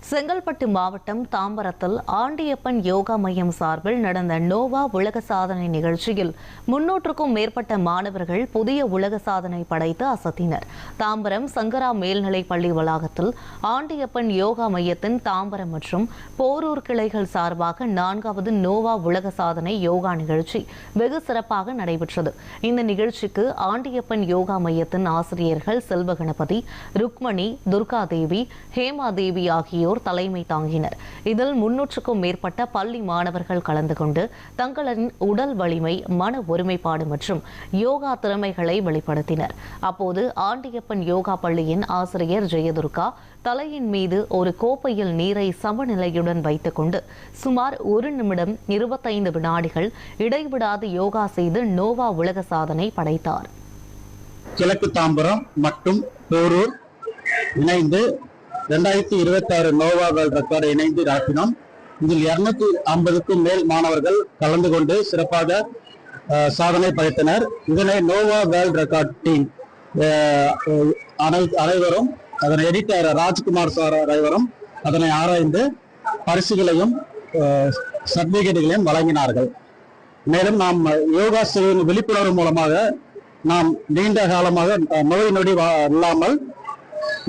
செங்கல்பட்டு மாவட்டம் தாம்பரத்தில் ஆண்டியப்பன் யோகா மையம் சார்பில் நடந்த நோவா உலக சாதனை நிகழ்ச்சியில் 300க்கும் மேற்பட்ட மாணவர்கள் புதிய உலக சாதனை படைத்து அசத்தினர். தாம்பரம் சங்கரா மேல்நிலைப் பள்ளி வளாகத்தில் ஆண்டியப்பன் யோகா மையத்தின் தாம்பரம் மற்றும் போரூர் கிளைகள் சார்பாக 4வது நோவா உலக சாதனை யோகா நிகழ்ச்சி வெகு சிறப்பாக நடைபெற்றது. இந்த நிகழ்ச்சிக்கு ஆண்டியப்பன் யோகா மையத்தின் ஆசிரியர்கள் செல்வகணபதி, ருக்மணி, துர்காதேவி, ஹேமாதேவி ஆகியோர் தலைமை தாங்கினர். இதில் 300க்கும் மேற்பட்ட பள்ளி மாணவர்கள் கலந்து கொண்டு தங்களின் உடல் வலிமை, மன ஒருமைப்பாடு மற்றும் யோகா திறமைகளை வெளிப்படுத்தினர். அப்போது ஆண்டியப்பன் யோகா பள்ளியின் ஆசிரியர் ஜெயதுர்கா தலையின் மீது ஒரு கோப்பையில் நீரை சமநிலையுடன் வைத்துக் கொண்டு சுமார் 1 நிமிடம் 25 வினாடிகள் இடைவிடாது யோகா செய்து நோவா உலக சாதனை படைத்தார். கிழக்கு தாம்பரம் மற்றும் போரூர் இணைந்து 2026 நோவா வேர்ல்ட் ரெக்கார்டை இணைந்து நடத்தினோம். இதில் 250க்கும் மேல் மாணவர்கள் கலந்து கொண்டு சிறப்பாக சாதனை படைத்தனர். இதனை நோவா வேர்ல்ட் ரெக்கார்ட் டீம் அனைவரும், அதனை எடிட்டர் ராஜ்குமார் சார் அனைவரும் அதனை ஆராய்ந்து பரிசுகளையும் சர்டிபிகேட்டுகளையும் வழங்கினார்கள். மேலும் நாம் யோகா செய்யும் விழிப்புணர்வு மூலமாக நாம் நீண்ட காலமாக நோய் நொடி இல்லாமல்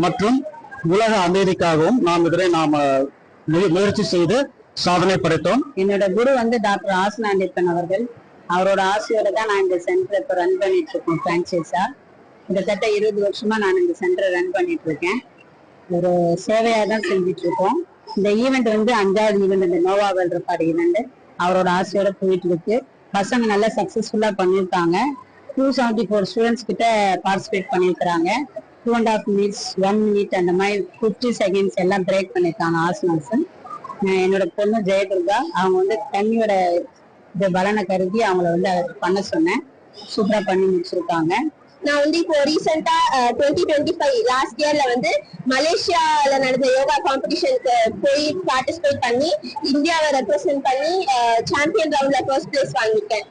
மற்றும் உலக அமைதிக்காகவும் நாம் முயற்சி செய்து சாதனை படைத்தோம். என்னோட குரு டாக்டர் ஆசனா ஆண்டியப்பன் அவர்கள். அவரோட ஆசையோட தான் நான் இந்த சென்டரை இப்போ ரன் பண்ணிட்டு இருக்கோம். பிரான்சைஸா கிட்டத்தட்ட 20 வருஷமா நான் இந்த சென்டரை ரன் பண்ணிட்டு இருக்கேன். ஒரு சேவையா தான் செஞ்சுட்டு இருக்கோம். இந்த ஈவெண்ட் 5வது ஈவெண்ட், இந்த நோவா வேர்ல்ட் ரெக்கார்ட் ஈவெண்ட் அவரோட ஆசையோட போயிட்டு இருக்கு. பசங்க நல்லா சக்சஸ்ஃபுல்லா பண்ணியிருக்காங்க. 274 ஸ்டூடெண்ட்ஸ் கிட்ட பார்ட்டிசிபேட் பண்ணியிருக்கிறாங்க. 2.5 minutes, 1 minute அந்த மாதிரி 50 seconds எல்லாம் பிரேக் பண்ணிருக்காங்க ஆசனாஸ். என்னோட பொண்ணு ஜெயதுர்கா, அவங்க தண்ணியோட பலனை கருதி அவங்கள அதை பண்ண சொன்னேன். சூப்பரா பண்ணி முடிச்சிருக்காங்க. நான் இப்போ ரீசெண்டா 2025 லாஸ்ட் இயர்ல மலேசியால நடந்த யோகா காம்படிஷனுக்கு போய் பார்ட்டிசிபேட் பண்ணி இந்தியாவை ரெப்ரசென்ட் பண்ணி சாம்பியன் ரவுண்ட்ல ஃபர்ஸ்ட் பிளேஸ் வாங்கிட்டேன்.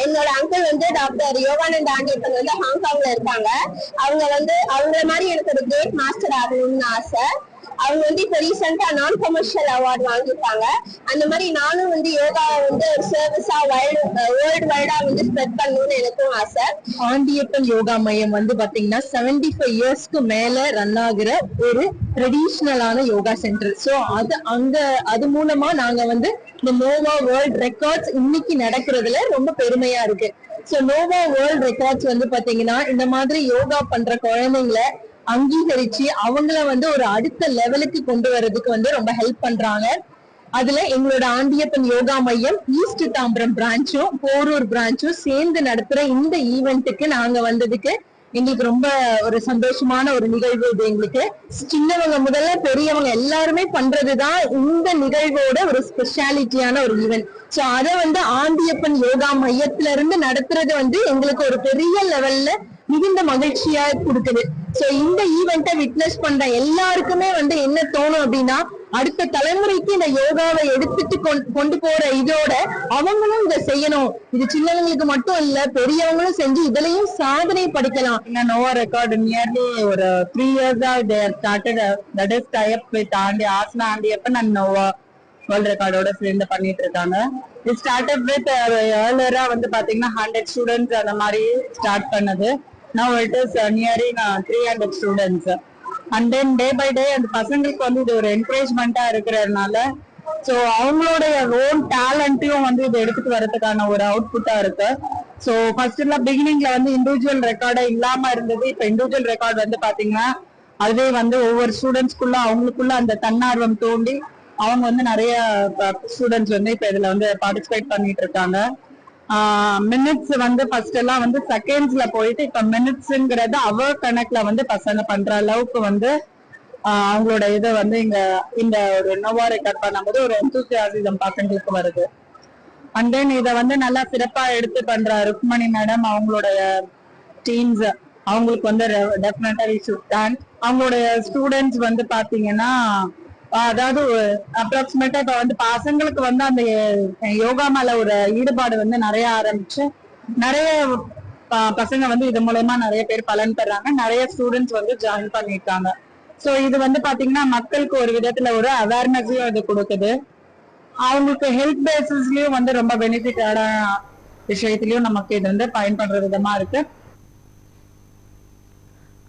என்னோட அங்கிள் டாக்டர் யோகானந்த் ஆண்டியப்பன் ஹாங்காங்ல இருக்காங்க. அவங்க அவங்கள மாதிரி எனக்கு ஒரு கிரேட் மாஸ்டர் ஆகணும்னு ஆசை. அவங்க இப்போ ரீசெண்டா நான் கமர்ஷியல் அவார்டு வாங்கிருக்காங்க. அந்த மாதிரி நானும் யோகாவை ஒரு சர்வீஸா வேர்ல்டு வைடா ஸ்ப்ரெட் பண்ணணும்னு எனக்கும் ஆசை. ஆண்டியப்பன் யோகா மையம் பாத்தீங்கன்னா 75 இயர்ஸ்க்கு மேல ரன் ஆகுற ஒரு ட்ரெடிஷ்னலான யோகா சென்டர். சோ அது மூலமா நாங்க இந்த நோவா வேர்ல்ட் ரெக்கார்ட்ஸ் இன்னைக்கு நடக்கிறதுல ரொம்ப பெருமையா இருக்கு. சோ நோவா வேர்ல்ட் ரெக்கார்ட்ஸ் பாத்தீங்கன்னா இந்த மாதிரி யோகா பண்ற குழந்தைங்களை அங்கீகரிச்சு அவங்கள ஒரு அடுத்த லெவலுக்கு கொண்டு வர்றதுக்கு ரொம்ப ஹெல்ப் பண்றாங்க. அதுல எங்களோட ஆண்டியப்பன் யோகா மையம் ஈஸ்ட் தாம்பரம் பிரான்ச்சும் போரூர் பிரான்ச்சும் சேர்ந்து நடத்துற இந்த ஈவெண்ட்டுக்கு நாங்க வந்ததுக்கு எங்களுக்கு ரொம்ப ஒரு சந்தோஷமான ஒரு நிகழ்வு. இது எங்களுக்கு சின்னவங்க முதல்ல பெரியவங்க எல்லாருமே பண்றதுதான் இந்த நிகழ்வோட ஒரு ஸ்பெஷாலிட்டியான ஒரு ஈவெண்ட். சோ அதை ஆண்டியப்பன் யோகா மையத்துல இருந்து நடத்துறது எங்களுக்கு ஒரு பெரிய லெவல்ல மிகுந்த மகிழ்ச்சியா கொடுக்குது. சோ இந்த ஈவெண்ட்டை விட்னஸ் பண்ற எல்லாருக்குமே என்ன தோணும் அப்படின்னா, அடுத்த தலைமுறைக்கு இந்த யோகாவை எடுத்துட்டு கொண்டு போற இதோட அவங்களும் இதை செய்யணும். இது சின்னவங்களுக்கு மட்டும் இல்ல, பெரியவங்களும் செஞ்சு இதுலயும் சாதனை படிக்கலாம். நோவா ரெக்கார்ட் நியர்லி ஒரு 3 years they started that is tie up with Aasana Andiappan and Nova world ரெக்கார்டோட சேர்ந்து பண்ணிட்டு இருக்காங்க. இது ஸ்டார்ட் அப் வித் ஏர்லியரா பாத்தீங்கன்னா 100 ஸ்டூடெண்ட்ஸ் அந்த மாதிரி ஸ்டார்ட் பண்ணது. Now it is nearing 300 students. And then day by day அந்த பசங்களுக்கு இது ஒரு என்கரேஜ்மெண்டா இருக்கிறதுனால ஸோ அவங்களுடைய ஓன் டேலண்ட்டையும் இதை எடுத்துட்டு வர்றதுக்கான ஒரு அவுட்புட்டா இருக்கு. ஸோ ஃபர்ஸ்ட் எல்லாம் பிகினிங்ல இண்டிவிஜுவல் ரெக்கார்டா இல்லாம இருந்தது. இப்போ இண்டிவிஜுவல் ரெக்கார்டு பாத்தீங்கன்னா அதுவே ஒவ்வொரு ஸ்டூடெண்ட்ஸ்குள்ள அவங்களுக்குள்ள அந்த தன்னார்வம் தோண்டி அவங்க நிறைய ஸ்டூடெண்ட்ஸ் இப்ப இதுல பார்ட்டிசிபேட் பண்ணிட்டு இருக்காங்க. மினிட்ஸ் ஃபர்ஸ்ட் எல்லாம் செகண்ட்ஸ்ல போயிட்டு இப்ப மினிட்ஸ்ங்கிறது அவர் கணக்குல பசங்க பண்ற அளவுக்கு அவங்களோட இதை இங்க இந்த ஒரு நோவா ரெக்கார்ட் பண்ணும்போது ஒரு எந்தூசியாசிசம் பசங்களுக்கு வருது. அண்ட் தென் இதை நல்லா சிறப்பா எடுத்து பண்ற ருக்மணி மேடம், அவங்களுடைய டீம்ஸ் அவங்களுக்கு டெஃபினட்டா வி ஷுட் தேங்க். அவங்களுடைய ஸ்டூடெண்ட்ஸ் பாத்தீங்கன்னா அதாவது அப்ராக்சிமேட்டா இப்ப பசங்களுக்கு அந்த யோகா மேல ஒரு ஈடுபாடு நிறைய ஆரம்பிச்சு நிறைய பசங்க இது மூலமா நிறைய பேர் பலன் பெறாங்க. நிறைய ஸ்டூடெண்ட்ஸ் ஜாயின் பண்ணிருக்காங்க. சோ இது வந்து பாத்தீங்கன்னா மக்களுக்கு ஒரு விதத்துல ஒரு அவேர்னஸையும் இது கொடுக்குது. அவங்களுக்கு ஹெல்த் பேசிஸ்லயும் வந்து ரொம்ப பெனிஃபிட்டான விஷயத்திலயும் நமக்கு இது வந்து பயன்படுற விதமா இருக்கு.